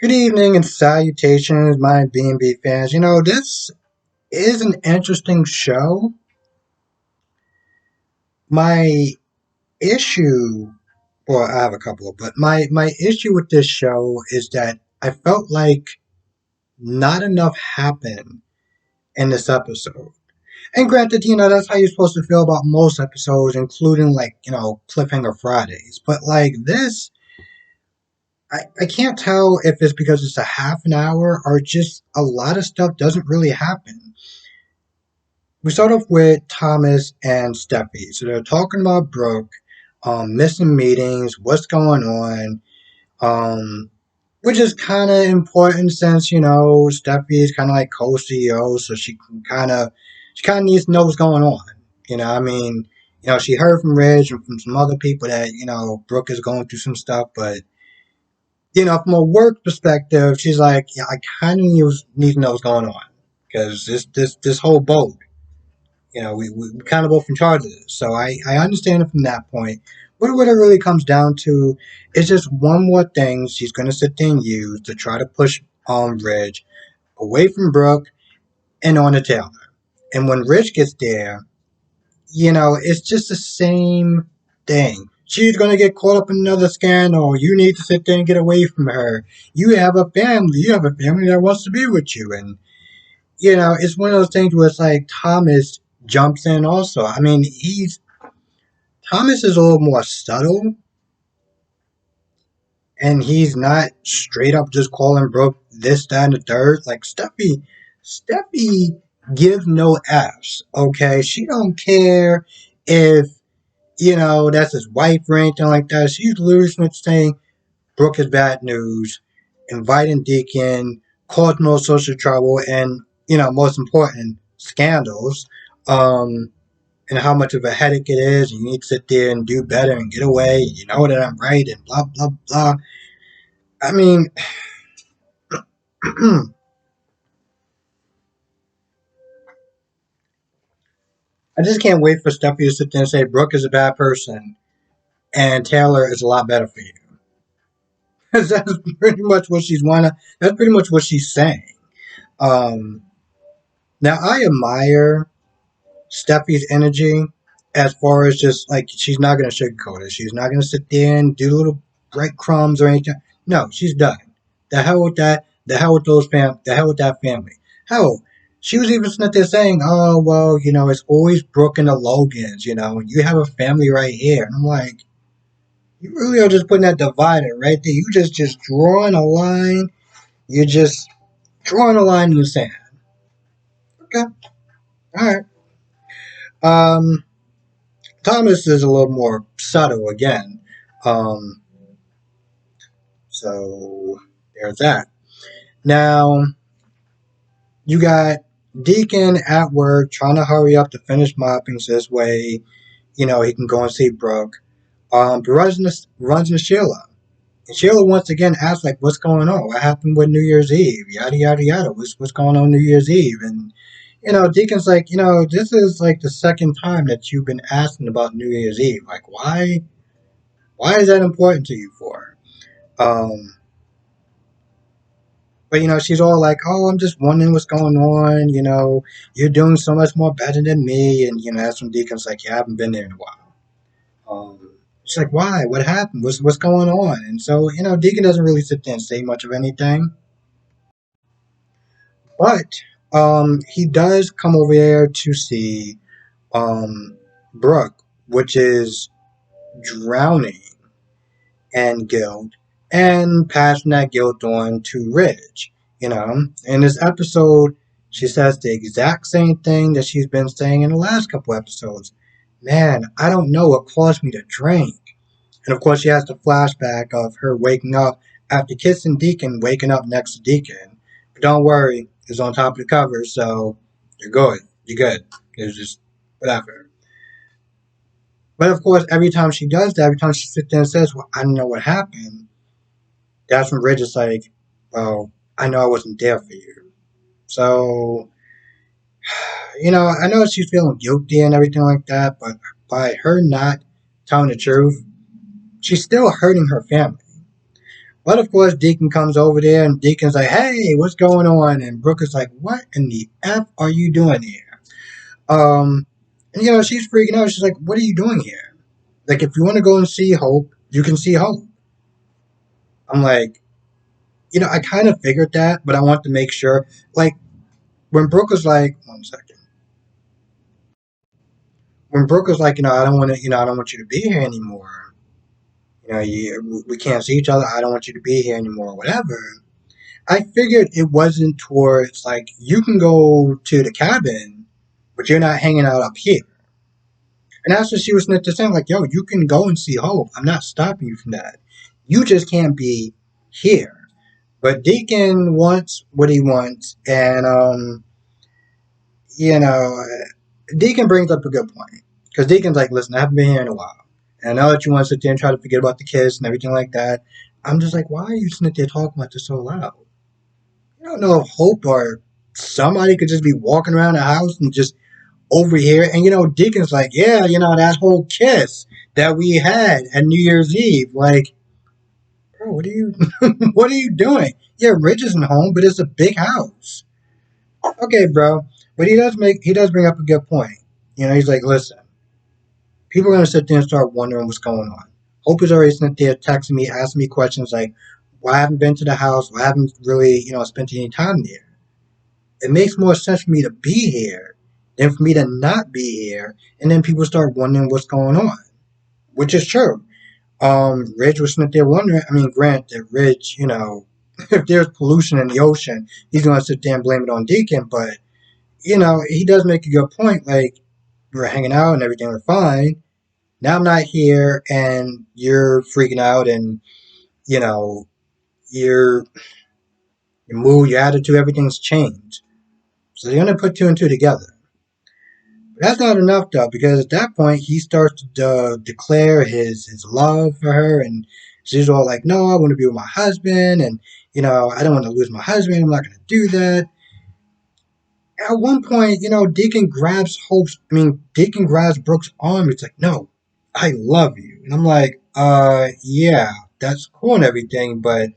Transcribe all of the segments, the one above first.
Good evening and salutations, my B&B fans. This is an interesting show. My issue, well, I have a couple, but my issue with this show is that I felt like not enough happened in this episode. And granted, that's how you're supposed to feel about most episodes, including Cliffhanger Fridays. But like this, I can't tell if it's because it's a half an hour or just a lot of stuff doesn't really happen. We start off with Thomas and Steffi. So they're talking about Brooke, missing meetings, what's going on, which is kind of important since Steffi is kind of like co-CEO, so she kind of needs to know what's going on. I mean, she heard from Reg and from some other people that Brooke is going through some stuff, but from a work perspective, she's like, yeah, I kind of need to know what's going on because this whole boat. We kind of both in charge of this. So I understand it from that point. But what it really comes down to is just one more thing she's going to sit there and use to try to push Reg away from Brooke and on to Taylor. And when Reg gets there, it's just the same thing. She's going to get caught up in another scandal. You need to sit there and get away from her. You have a family. You have a family that wants to be with you. And it's one of those things where it's like Thomas jumps in also. I mean, Thomas is a little more subtle, and he's not straight up just calling Brooke this, that, and the third. Like Steffi gives no F's. Okay, she don't care if that's his wife or anything like that. She's literally saying Brooke is bad news, inviting Deacon, causing no social trouble, and most important, scandals. Um, and how much of a headache it is. You need to sit there and do better and get away. You know that I'm right and blah blah blah. I mean, I just can't wait for Steffi to sit there and say Brooke is a bad person and Taylor is a lot better for you. That's pretty much what she's wanna. That's pretty much what she's saying. Um, Now I admire Steffi's energy as far as just like she's not gonna sugarcoat it. She's not gonna sit there and do little breadcrumbs or anything. No, she's done. The hell with that. The hell with those The hell with that family. Hell, she was even sitting there saying, "Oh well, it's always Brooke and the Logans. You have a family right here." And I'm like, you really are just putting that divider right there. You just drawing a line. You're just drawing a line in the sand. Okay, all right. Um, Thomas is a little more subtle again. Um, so there's that. Now you got Deacon at work trying to hurry up to finish mopping so this way, he can go and see Brooke. But runs into Sheila. And Sheila once again asks like, "What's going on? What happened with New Year's Eve? Yada yada yada. What's going on New Year's Eve?" And Deacon's like, this is like the second time that you've been asking about New Year's Eve. Like, why? Why is that important to you for? Um, but she's all like, "Oh, I'm just wondering what's going on. You're doing so much more better than me." And that's when Deacon's like, "Yeah, I haven't been there in a while." She's like, "Why? What happened? What's going on?" And so Deacon doesn't really sit there and say much of anything, but he does come over there to see Brooke, which is drowning and guilt and passing that guilt on to Ridge. In this episode, she says the exact same thing that she's been saying in the last couple episodes. Man, I don't know what caused me to drink. And of course, she has the flashback of her waking up after kissing Deacon, waking up next to Deacon. But don't worry, it's on top of the cover, so you're good. You're good. It's just whatever. But of course, every time she does that, every time she sits there and says, "Well, I don't know what happened," that's when Ridge is like, "Well, I know I wasn't there for you." So, I know she's feeling guilty and everything like that, but by her not telling the truth, she's still hurting her family. But of course, Deacon comes over there, and Deacon's like, "Hey, what's going on?" And Brooke is like, "What in the f are you doing here?" And she's freaking out. She's like, "What are you doing here? Like, if you want to go and see Hope, you can see Hope." I'm like, I kind of figured that, but I want to make sure. Like, when Brooke was like, one second. When Brooke was like, I don't want to, I don't want you to be here anymore. We can't see each other. I don't want you to be here anymore, whatever. I figured it wasn't towards like you can go to the cabin, but you're not hanging out up here. And that's what she was meant to say. Like, yo, you can go and see Hope. I'm not stopping you from that. You just can't be here. But Deacon wants what he wants, and you know, Deacon brings up a good point because Deacon's like, listen, I haven't been here in a while, and I know that you want to sit there and try to forget about the kids and everything like that. I'm just like, why are you sitting there talking about this so loud? You don't know if Hope or somebody could just be walking around the house and just over here. And Deacon's like, yeah, that whole kiss that we had at New Year's Eve. Like, bro, what are you, what are you doing? Yeah, Rich isn't home, but it's a big house. Okay, bro, but he does bring up a good point. He's like, listen, people are gonna sit there and start wondering what's going on. Hope is already sitting there texting me, asking me questions like, why I haven't been to the house, why I haven't really, spent any time there. It makes more sense for me to be here than for me to not be here, and then people start wondering what's going on, which is true. Ridge was sitting there wondering. I mean, granted, Ridge, if there's pollution in the ocean, he's gonna sit there and blame it on Deacon, but he does make a good point. Like, we're hanging out and everything, we're fine. Now I'm not here, and you're freaking out, and you know your your mood, your attitude, everything's changed. So they're gonna put two and two together. That's not enough though, because at that point he starts to declare his love for her, and she's all like, "No, I want to be with my husband, and I don't want to lose my husband. I'm not going to do that." At one point, Deacon grabs Brooke's arm. It's like, "No, I love you," and I'm like, yeah, that's cool and everything, but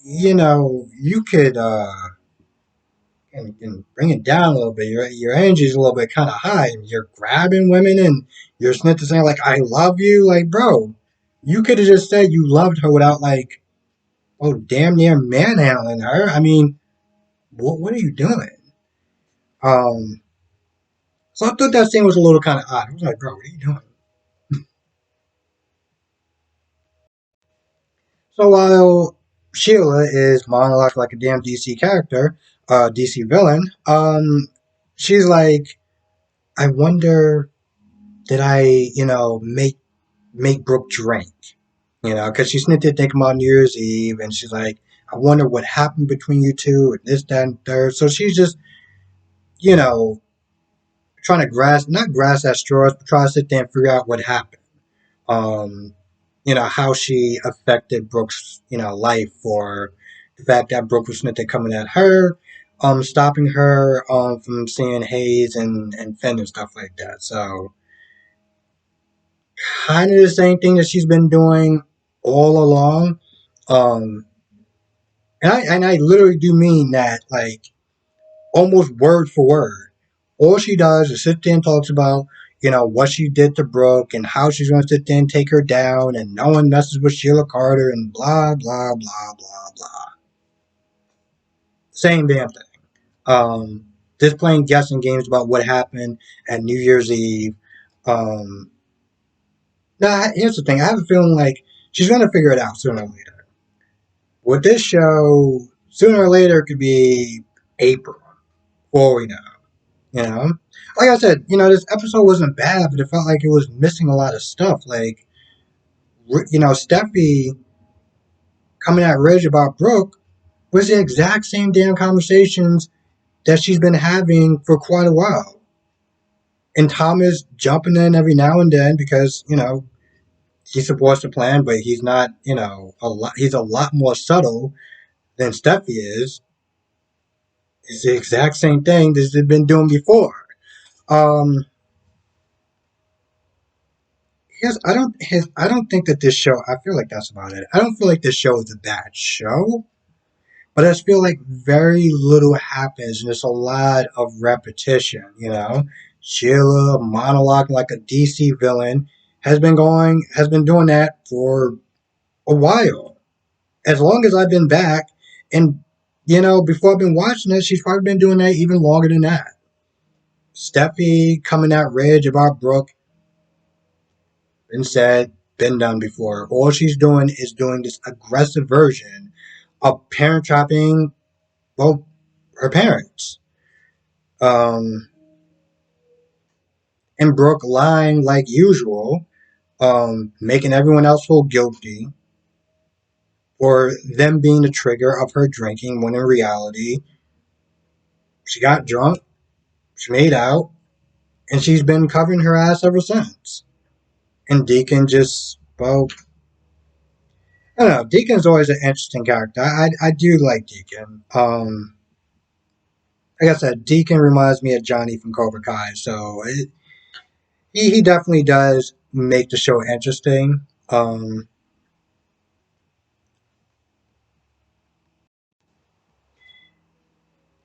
you could and bring it down a little bit. Your energy is a little bit kind of high. You're grabbing women and you're snitching saying like I love you. Like, bro, you could have just said you loved her without like, oh, damn near manhandling her. I mean, what are you doing? Um, so I thought that scene was a little kind of odd. I was like, bro, what are you doing? So while Sheila is monologuing like a damn DC character, DC villain, she's like, I wonder did I, make Brooke drink? Because she's sitting there thinking about New Year's Eve, and she's like, I wonder what happened between you two, and this, that, and third. So she's just, you know, trying to not grasp at straws, but try to sit there and figure out what happened. Um, how she affected Brooke's, life, or the fact that Brooke was sitting there coming at her, stopping her from seeing Hayes and Finn and stuff like that. So kind of the same thing that she's been doing all along. Um, and I literally do mean that, like almost word for word. All she does is sit there and talks about, what she did to Brooke and how she's going to sit there and take her down, and no one messes with Sheila Carter and blah blah blah blah blah. Same damn thing. Just playing guessing games about what happened at New Year's Eve. Um, now here's the thing: I have a feeling like she's going to figure it out sooner or later. With this show, sooner or later it could be April before we know. You know, like I said, this episode wasn't bad, but it felt like it was missing a lot of stuff. Like, Steffi coming at Ridge about Brooke was the exact same damn conversations that she's been having for quite a while. And Thomas jumping in every now and then because he's supposed to plan, but he's not. A lot. He's a lot more subtle than Steffi is. It's the exact same thing that they've been doing before. Um, Yes, I don't think that this show. I feel like that's about it. I don't feel like this show is a bad show, but I just feel like very little happens, and there's a lot of repetition. Sheila monologuing like a DC villain has been doing that for a while. As long as I've been back, and before I've been watching it, she's probably been doing that even longer than that. Steffi coming at Ridge about Brooke and said, been done before. All she's doing is doing this aggressive version of parent trapping, well, her parents. Um, and Brooke lying like usual, making everyone else feel guilty for them being the trigger of her drinking when in reality, she got drunk, she made out, and she's been covering her ass ever since. And Deacon just, well, I don't know. Deacon's always an interesting character. I do like Deacon. Like I said, Deacon reminds me of Johnny from Cobra Kai, so he definitely does make the show interesting.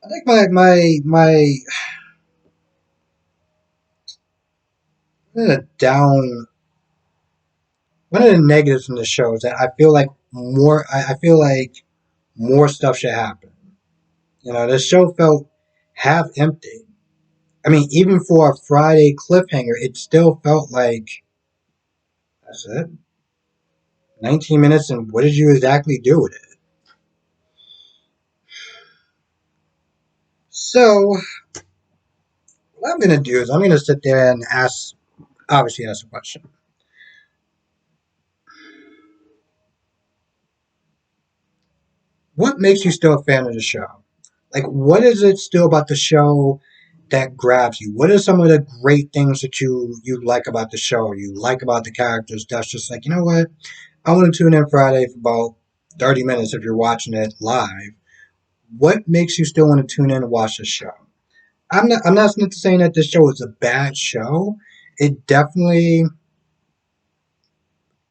I think my down one of the negatives from the show is that I feel like more stuff should happen. The show felt half empty. I mean, even for a Friday cliffhanger, it still felt like that's it. 19 minutes, and what did you exactly do with it? So, what I'm going to do is I'm going to sit there and obviously ask a question. What makes you still a fan of the show? Like, what is it still about the show that grabs you? What are some of the great things that you like about the show? You like about the characters? That's just like, you know what? I want to tune in Friday for about 30 minutes if you're watching it live. What makes you still want to tune in and watch the show? I'm not saying that this show is a bad show. It definitely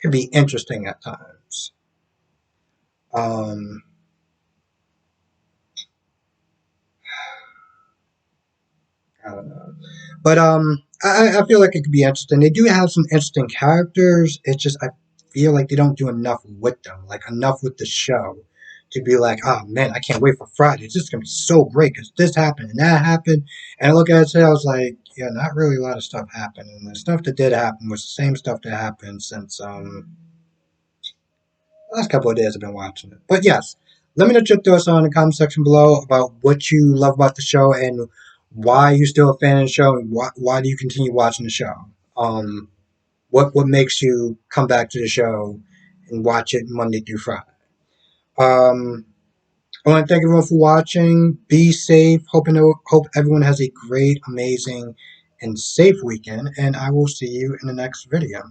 could be interesting at times. Um, I don't know. But I feel like it could be interesting. They do have some interesting characters. It's just I feel like they don't do enough with them, like enough with the show to be like, oh man, I can't wait for Friday. It's just gonna be so great because this happened and that happened. And I look at it today, I was like, yeah, not really a lot of stuff happened. And the stuff that did happen was the same stuff that happened since last couple of days I've been watching it. But yes, let me know your thoughts on the comment section below about what you love about the show and why you're still a fan of the show and why do you continue watching the show. Um, what makes you come back to the show and watch it Monday through Friday. Um, I want to thank everyone for watching. Be safe. Hope everyone has a great, amazing, and safe weekend. And I will see you in the next video.